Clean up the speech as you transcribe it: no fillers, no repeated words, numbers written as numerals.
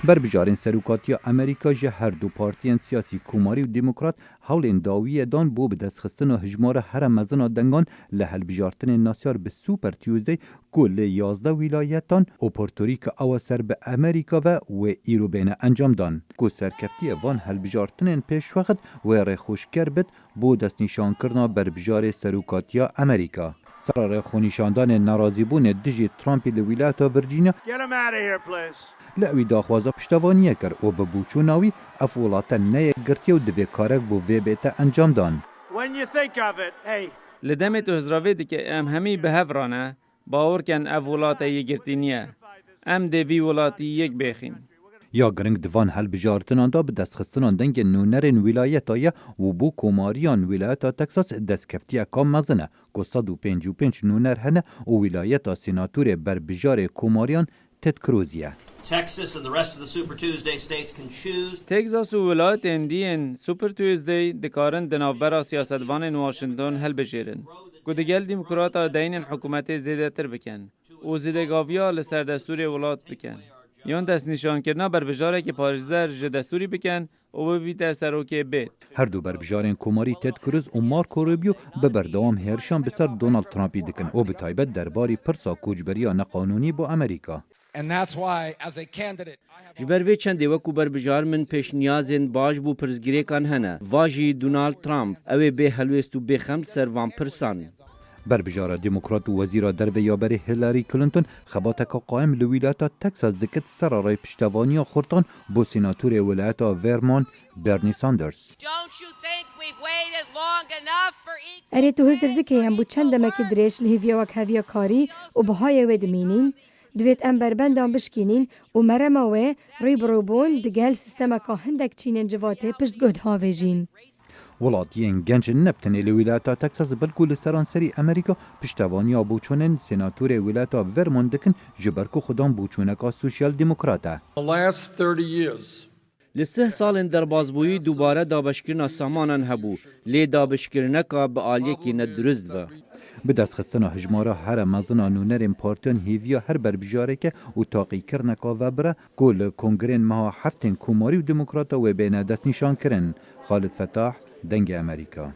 بربجارین سروکاتیا امریکا جه هر دو پارتیان سیاسی کوماری و دموکرات حول داویه دان بو به دست خستن و هجمار هر مزن دنگان لحل بجارتن ناسیار به سوپر تیوزدی گل 11 ولایتان و پورتوریکو او سر به امریکا و ایرو بین انجام دان. گو سرکفتی وان هل بجارتن پیش وقت و رخوشگر بد بو دست نشان کرنا بربجار سروکاتیا امریکا. سرار خونیشاندان ناراضی بون دژی ترامپی لولایت ورجینیا لعوی داخوازا پشتوانیه کر او به بوچوناوی افولات نه گرتی و دوی کارک بو وی بیتا انجام دان. لدمت هزراوی دی که ام همی به هفرانه باور کن افولات یه گرتی نیه. ام دوی ولاتی یک بخین. یا گرنگ دوان هل بجارتنان دا به دست خستنان دنگ نونرین ولایتای و بو کوماریان ولایتا تکساس دست کفتی اکام مزنه که 155 نونر هنه و ولایتا سیناتور بر بجار کوماریان تد کروزیه. تگزاس و ولایت اندین سوپر تویزدی دکارن دنابرا سیاستوان واشنطن هل بجیرن. که دگل دیموکراتا دین حکومت زیده تر بکن و زیده گاویا لسر دستور ولایت بکن. یان دست نشان کرنا بر بجاره که پارزدر جه دستوری بکن و ببیت سروکه بیت. هر دو بر بجارین کوماری تد کروز و مارکو روبیو به بردوام هرشان بسر دونالد ترامپی دکن و به تایبت درباری پرسا کوچبریا نقانونی با امریکا. جبر وی چند وکو بر بجار من پیش نیازن باج بو پرزگیری کان هنه واجی دونالد ترامپ اوی به هلوستو بخمد سر وان پرسان. بربجارا دموکرات و وزیرا درب یابر هیلاری کلینتون خباتک قائم لویلاتا تکساس دکت سرارای پشتوانی خورتان بو سیناتور ولایتا ورمونت برنی ساندرز. اری تو هزر دکی هم بود چند دمکی دریش لحیویا وک هویا کاری و بهای وید مینین دویت ام بربندان بشکینین و مرماوه روی بروبون دگل سیستم که هندک چینن جواته پشت گود هاویجین. وڵاتیان گەنج نەبتنێ لە ویلایەتە تەکساس بەلکو لە سەرانسەری ئەمریکا پشتەوانیا بووچوونن سێناتورێ ویلایەتە ڤێرمۆنت دکن ji ber ku xwedan bûçûneka سوسیال دموکرات e. لسه سالن دربازبویی دوباره دابشکرنا سامانان هبو لی دابشکرنکا به آلیکی ندرست و bi destxistina hejmara here mezina nûnerên partiyan hêviya her berbijارeke û taqîkirneka vebire ku li kongrên meha heftên Komarî û Demokrata wê bêne destnîşankirin. Xalid Fetah, Dengê Amerîka.